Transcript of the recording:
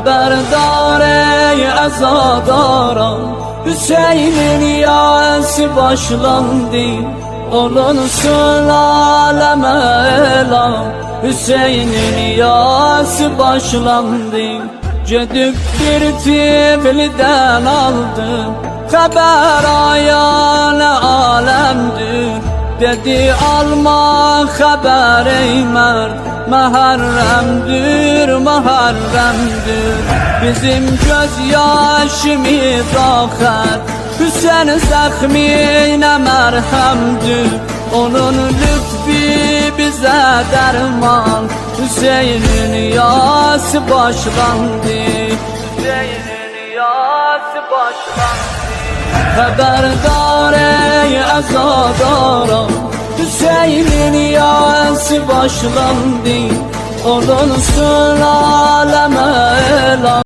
Haberdar ey azadaran, Hüseyin'in yası başlandı. Olunsun aleme elan, Hüseyin'in yası başlandı. Cedük bir tifliden aldım, haber ayane alemdir. Dedi alma haber ey mert, Muharremdir, Muharremdir. Bizim göz yaşımız akar, Hüseyin zahmine merhemdir. Onun lütfi bize derman, Hüseyin'in yası başlandı. Hüseyin'in yası başlandı. Haberdar ey azadaran, Hüseyin'in yası başlandı. Olunsun aleme